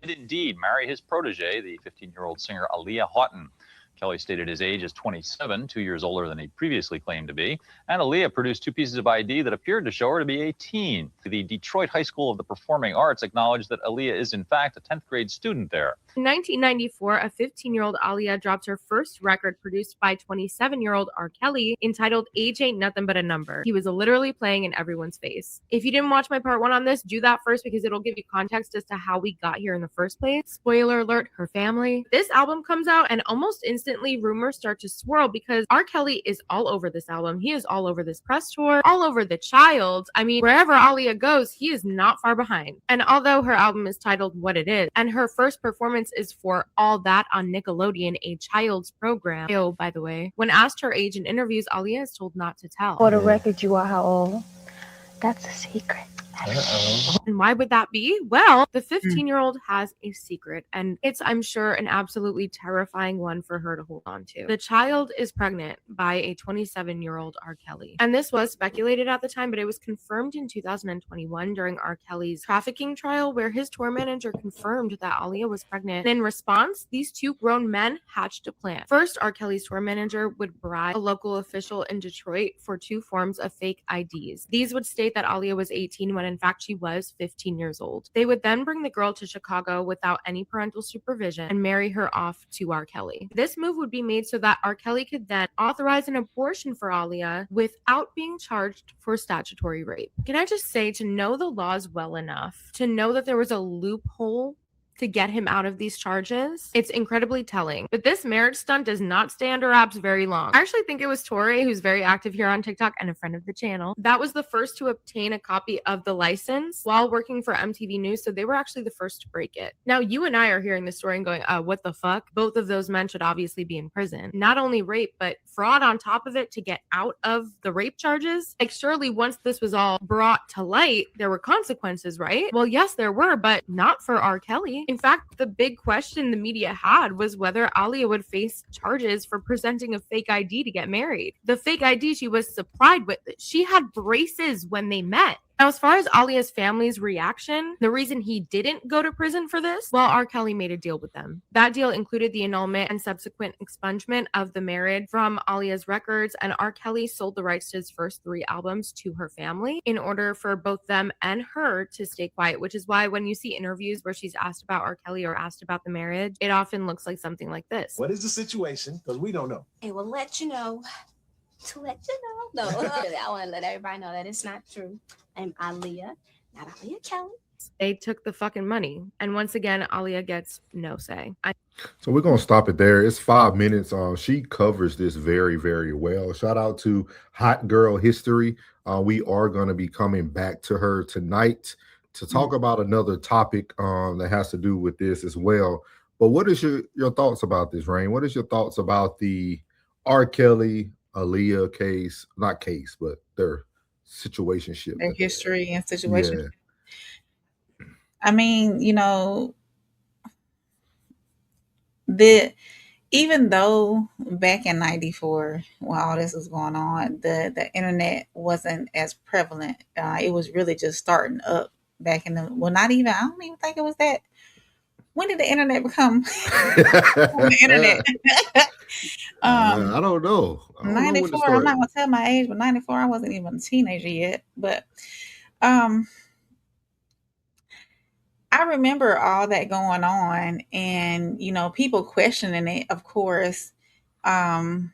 did indeed marry his protege, the 15-year-old singer Aaliyah Houghton. Kelly stated his age as 27, 2 years older than he previously claimed to be. And Aaliyah produced two pieces of ID that appeared to show her to be 18. The Detroit High School of the Performing Arts acknowledged that Aaliyah is, in fact, a 10th grade student there. In 1994, a 15-year-old Aaliyah dropped her first record produced by 27-year-old R. Kelly entitled Age Ain't Nothing But a Number. He was literally playing in everyone's face. If you didn't watch my part 1 on this, do that first because it'll give you context as to how we got here in the first place. Spoiler alert, her family. This album comes out and almost instantly rumors start to swirl because R. Kelly is all over this album. He is all over this press tour, all over The Child. I mean, wherever Aaliyah goes, he is not far behind. And although her album is titled What It Is, and her first performance is for All That on Nickelodeon, a child's program. Oh, by the way. When asked her age in interviews, Aaliyah is told not to tell. For the record, you are how old? That's a secret. And why would that be? Well, the 15-year-old has a secret, and it's, I'm sure, an absolutely terrifying one for her to hold on to. The child is pregnant by a 27-year-old R. Kelly. And this was speculated at the time, but it was confirmed in 2021 during R. Kelly's trafficking trial, where his tour manager confirmed that Aaliyah was pregnant. And in response, these two grown men hatched a plan. First, R. Kelly's tour manager would bribe a local official in Detroit for 2 forms of fake IDs. These would state that Aaliyah was 18 when in fact she was 15 years old. They would then bring the girl to Chicago without any parental supervision and marry her off to R. Kelly. This move would be made so that R. Kelly could then authorize an abortion for Aaliyah without being charged for statutory rape. Can I just say, to know the laws well enough, to know that there was a loophole to get him out of these charges, it's incredibly telling. But this marriage stunt does not stay under wraps very long. I actually think it was Torre, who's very active here on TikTok and a friend of the channel, that was the first to obtain a copy of the license while working for MTV News, so they were actually the first to break it. Now, you and I are hearing this story and going, what the fuck? Both of those men should obviously be in prison. Not only rape, but fraud on top of it to get out of the rape charges. Like, surely once this was all brought to light, there were consequences, right? Well, yes, there were, but not for R. Kelly. In fact, the big question the media had was whether Aaliyah would face charges for presenting a fake ID to get married. The fake ID she was supplied with, she had braces when they met. Now, as far as Aaliyah's family's reaction, the reason he didn't go to prison for this, well, R. Kelly made a deal with them. That deal included the annulment and subsequent expungement of the marriage from Aaliyah's records, and R. Kelly sold the rights to his first 3 albums to her family in order for both them and her to stay quiet, which is why when you see interviews where she's asked about R. Kelly or asked about the marriage, it often looks like something like this. What is the situation? Because we don't know. It will let you know. To let you know. No, I want to let everybody know that it's not true. I'm Aaliyah, not Aaliyah Kelly. They took the fucking money. And once again, Aaliyah gets no say. So we're going to stop it there. It's 5 minutes. She covers this very, very well. Shout out to Hot Girl History. We are going to be coming back to her tonight to talk about another topic that has to do with this as well. But what is your thoughts about this, Rain? What is your thoughts about the R. Kelly, Aaliyah case? Not case, but their situationship. Their history and situation. Yeah. I mean, even though back in 94, when all this was going on, the internet wasn't as prevalent. It was really just starting up back in I don't even think it was that. When did the internet become the internet? I don't know. 94, I'm not going to tell my age, but 94, I wasn't even a teenager yet. But I remember all that going on and, people questioning it, of course, and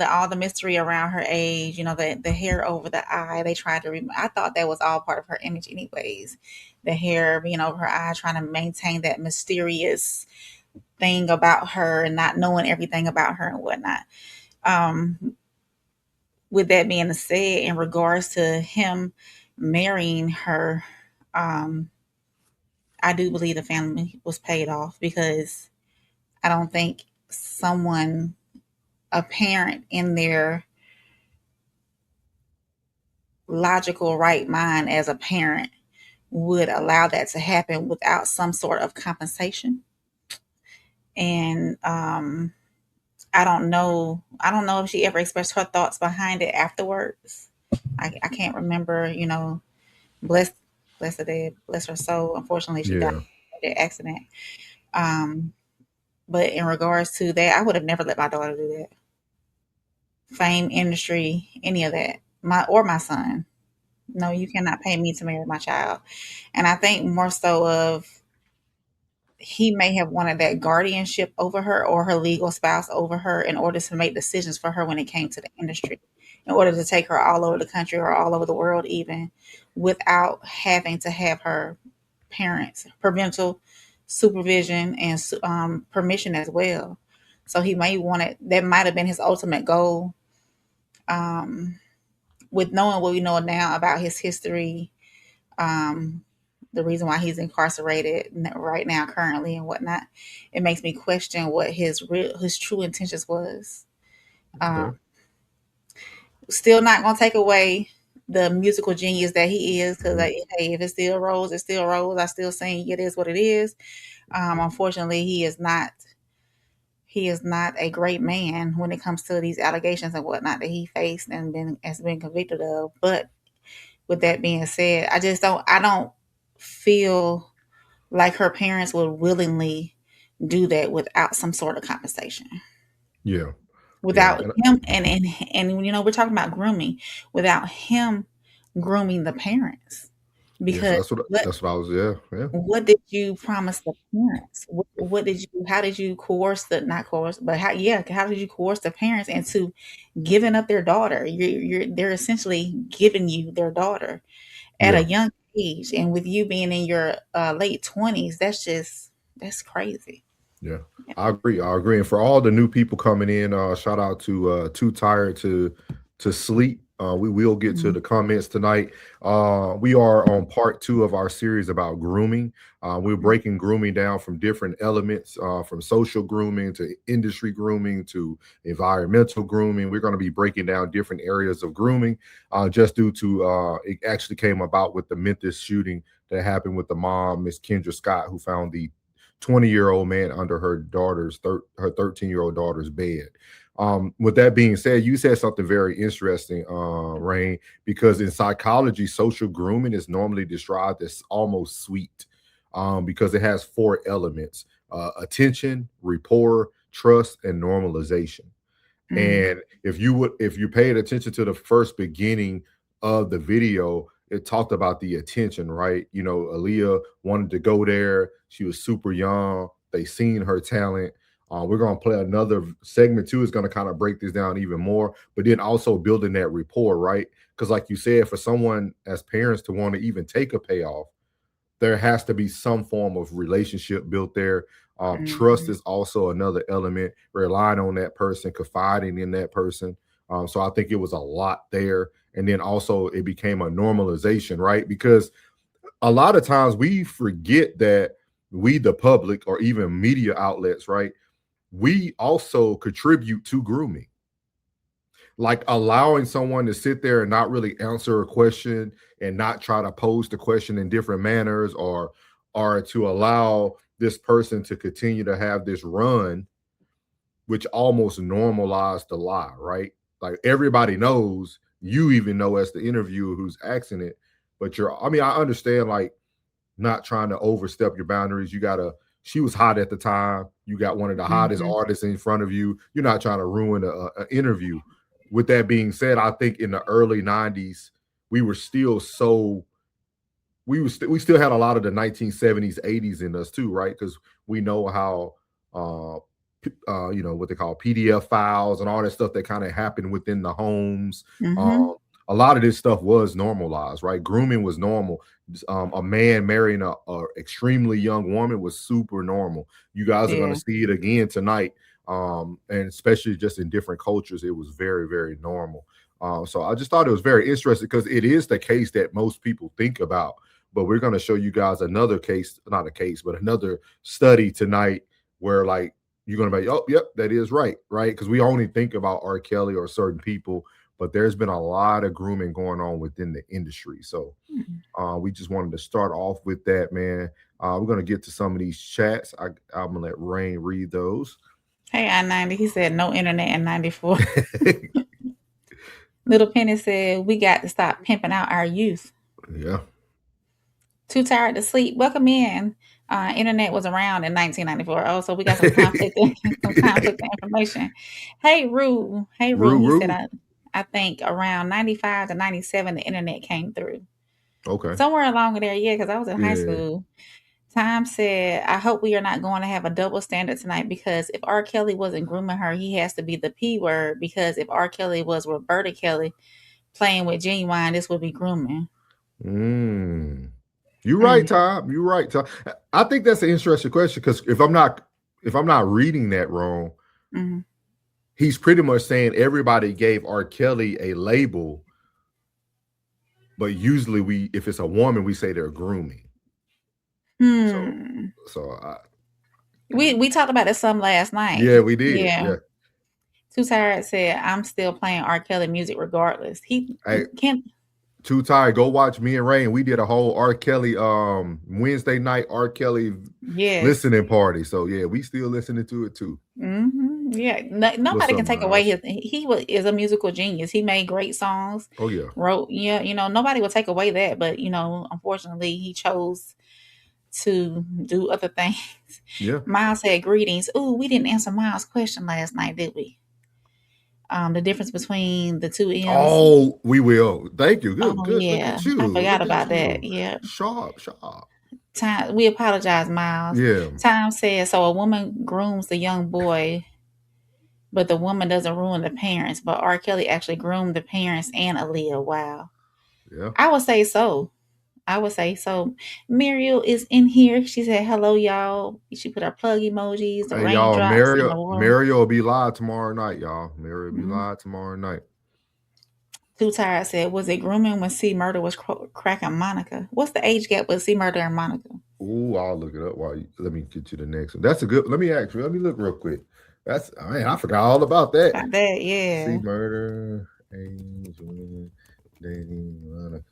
all the mystery around her age, the hair over the eye. They tried to I thought that was all part of her image anyways. The hair being over her eye, trying to maintain that mysterious thing about her and not knowing everything about her and whatnot. With that being said, in regards to him marrying her, I do believe the family was paid off because I don't think a parent in their logical right mind as a parent would allow that to happen without some sort of compensation. And I don't know if she ever expressed her thoughts behind it afterwards. I can't remember, bless her dead, bless her soul. Unfortunately, she died that accident. But in regards to that, I would have never let my daughter do that. Fame, industry, any of that. My son. No, you cannot pay me to marry my child. And I think more so of he may have wanted that guardianship over her or her legal spouse over her in order to make decisions for her when it came to the industry, in order to take her all over the country or all over the world, even without having to have her parents' parental supervision and permission as well. So he may want it. That might have been his ultimate goal. With knowing what we know now about his history, the reason why he's incarcerated right now, currently, and whatnot, it makes me question what his true intentions was. Okay. Still not gonna take away the musical genius that he is, because Mhm. hey, if it still rolls, it still rolls. I still sing. It is what it is. Unfortunately, he is not. He is not a great man when it comes to these allegations and whatnot that he faced and has been convicted of. But with that being said, I don't feel like her parents would willingly do that without some sort of compensation. Yeah. Yeah. Without him and we're talking about grooming, without him grooming the parents. Yes, Because that's what I was. Yeah. Yeah. what did you promise the parents? What did you how did you coerce the not coerce, but how did you coerce the parents into giving up their daughter? They're essentially giving you their daughter at a Yeah. young age, and with you being in your late 20s, that's crazy. Yeah, I agree. I agree. And for all the new people coming in, shout out to Too Tired to Sleep. We will get to Mhm. the comments tonight. We are on part 2 of our series about grooming. We're breaking grooming down from different elements, from social grooming to industry grooming to environmental grooming. We're going to be breaking down different areas of grooming, just due to it actually came about with the Memphis shooting that happened with the mom, Miss Kendra Scott, who found the 20-year-old man under her 13-year-old daughter's bed. With that being said, you said something very interesting, Rain, because in psychology, social grooming is normally described as almost sweet, because it has 4 elements: attention, rapport, trust, and normalization. Mm. And if you paid attention to the first beginning of the video, it talked about the attention, right? You know, Aaliyah wanted to go there. She was super young. They seen her talent. We're gonna play another segment too. Is gonna kind of break this down even more, but then also building that rapport, right? Because, like you said, for someone as parents to want to even take a payoff, there has to be some form of relationship built there. Trust Mhm. is also another element, relying on that person, confiding in that person. So I think it was a lot there. And then also it became a normalization, right? Because a lot of times we forget that we, the public, or even media outlets, right? We also contribute to grooming, like allowing someone to sit there and not really answer a question and not try to pose the question in different manners, or to allow this person to continue to have this run, which almost normalized the lie, right? Like everybody knows, you even know as the interviewer who's asking it, but I mean, I understand, like, not trying to overstep your boundaries. She was hot at the time. You got one of the hottest Mhm. artists in front of you. You're not trying to ruin a interview. With that being said, I think in the early 90s, we were still so we still had a lot of the 1970s, 80s in us too, right? Because we know how what they call PDF files and all that stuff that kind of happened within the homes. Mhm. A lot of this stuff was normalized, right? Grooming was normal. A man marrying a extremely young woman was super normal. You guys are going Yeah. to see it again tonight, and especially just in different cultures, it was very, very normal. So I just thought it was very interesting because it is the case that most people think about. But we're going to show you guys another case, not a case, but another study tonight where, like, you're going to be, oh, yep, that is right, right? Because we only think about R. Kelly or certain people, but there's been a lot of grooming going on within the industry. So Mhm. we just wanted to start off with that, man. We're going to get to some of these chats. I'm going to let Rain read those. Hey, I-90, he said no internet in 94. Little Penny said we got to stop pimping out our youth. Yeah. Too tired to sleep. Welcome in. Internet was around in 1994. Oh, so we got some conflict information. Hey, Rue. Hey, Rue. He said, I think around 95 to 97, the internet came through. Okay. Somewhere along there, yeah, because I was in high Yeah. school. Time said, I hope we are not going to have a double standard tonight, because if R. Kelly wasn't grooming her, he has to be the P word, because if R. Kelly was Roberta Kelly playing with Genuine, this would be grooming. You're right, Tom. You're right, Tom. I think that's an interesting question, because if I'm not reading that wrong, he's pretty much saying everybody gave R. Kelly a label, but usually if it's a woman, we say they're grooming. So we talked about this some last night. Yeah, we did. Yeah. Too Tired said, I'm still playing R. Kelly music regardless. He can't. Too Tired, go watch me and Rain. We did a whole R. Kelly Wednesday night R. Kelly listening party. So yeah, we still listening to it too. Yeah, nobody can take away he is a musical genius. He made great songs. Oh yeah. Wrote, nobody will take away that, but unfortunately he chose to do other things. Yeah. Miles said, greetings. Ooh, we didn't answer Miles' question last night, did we? The difference between the two M's. Oh, we will. Thank you. Good. Yeah. Look at you. I forgot about that. Yeah. Sharp. Time. We apologize, Miles. Yeah. Time says, so a woman grooms the young boy, but the woman doesn't ruin the parents. But R. Kelly actually groomed the parents and Aaliyah. Wow. Yeah. I would say so. Muriel is in here. She said, hello, y'all. She put her plug emojis, the raindrops. Muriel will be live tomorrow night, y'all. Muriel will be live tomorrow night. Too Tired said, was it grooming when C Murder was cracking Monica? What's the age gap with C Murder and Monica? Ooh, I'll look it up let me get you the next one. That's a good, let me look real quick. I forgot all about that. Yeah. C Murder, age, women, dating, Monica.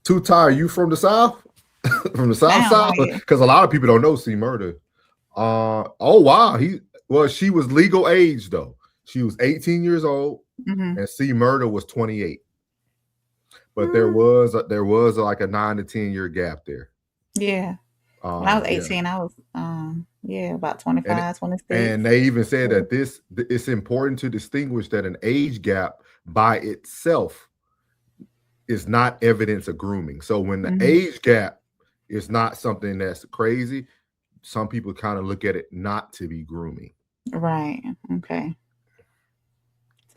Too Tired, you from the South? From the South? Because a lot of people don't know C Murder. Oh wow. She was legal age though. She was 18 years old, and C Murder was 28. But there was like a 9 to 10 year gap there. Yeah. When I was 18, I was about 25, 26. And they even said that it's important to distinguish that an age gap by itself is not evidence of grooming. So when the age gap is not something that's crazy, some people kind of look at it not to be grooming. Right. Okay.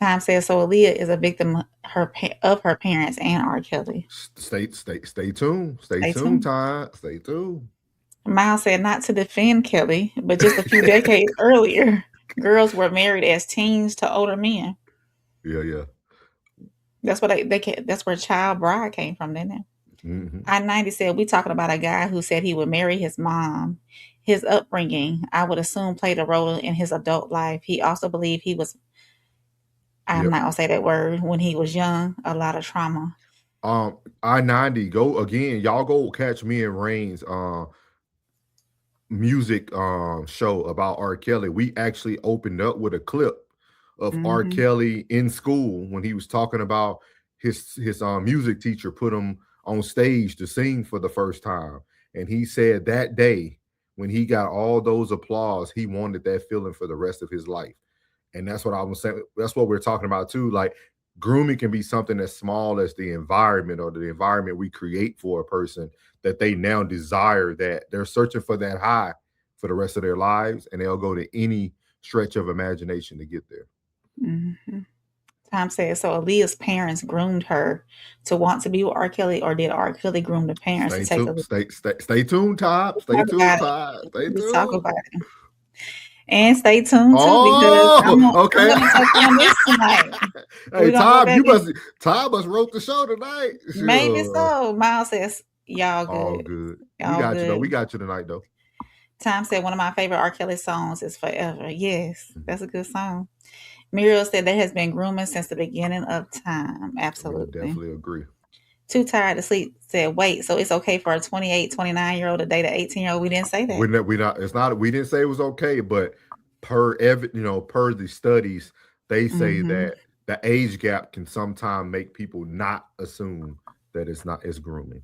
Time says, so Aaliyah is a victim of her parents and R. Kelly. Stay tuned. Stay tuned, Time. Stay tuned. Miles said, not to defend Kelly, but just a few decades earlier, girls were married as teens to older men. Yeah. That's what that's where child bride came from, didn't it? I-90 said, we talking about a guy who said he would marry his mom. His upbringing, I would assume, played a role in his adult life. He also believed he was, I'm not gonna say that word, when he was young, a lot of trauma. I-90, go again. Y'all go catch me and Rain's music show about R. Kelly. We actually opened up with a clip of R. Kelly in school when he was talking about his music teacher put him on stage to sing for the first time. And he said that day when he got all those applause, he wanted that feeling for the rest of his life. And that's what I was saying. That's what we're talking about too. Like grooming can be something as small as the environment or the environment we create for a person that they now desire, that they're searching for that high for the rest of their lives. And they'll go to any stretch of imagination to get there. Tom says, so Aaliyah's parents groomed her to want to be with R. Kelly, or did R. Kelly groom the parents to take a Stay tuned, Todd. Stay tuned, Todd. Stay tuned. Talk about it. And stay tuned too, because I'm gonna touch on this tonight. Hey, Todd must wrote the show tonight. Sure. Maybe so. Miles says, y'all good. All good. We got you though. We got you tonight though. Tom said, one of my favorite R. Kelly songs is Forever. Yes, that's a good song. Muriel said there has been grooming since the beginning of time. Absolutely. I definitely agree. Too Tired to Sleep said, wait, so it's okay for a 28, 29-year-old to date an 18-year-old? We didn't say that. We didn't say it was okay, but per the studies, they say that the age gap can sometimes make people not assume that it's grooming.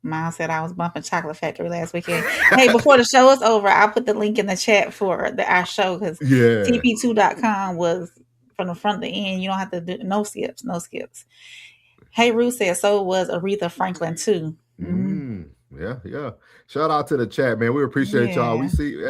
Miles said I was bumping Chocolate Factory last weekend. Hey, before the show is over, I'll put the link in the chat for our show because Yeah. TP2.com was from the front to the end. You don't have to do no skips. Hey, Ruth said so was Aretha Franklin too. Yeah. Shout out to the chat, man. We appreciate y'all. We Yeah. see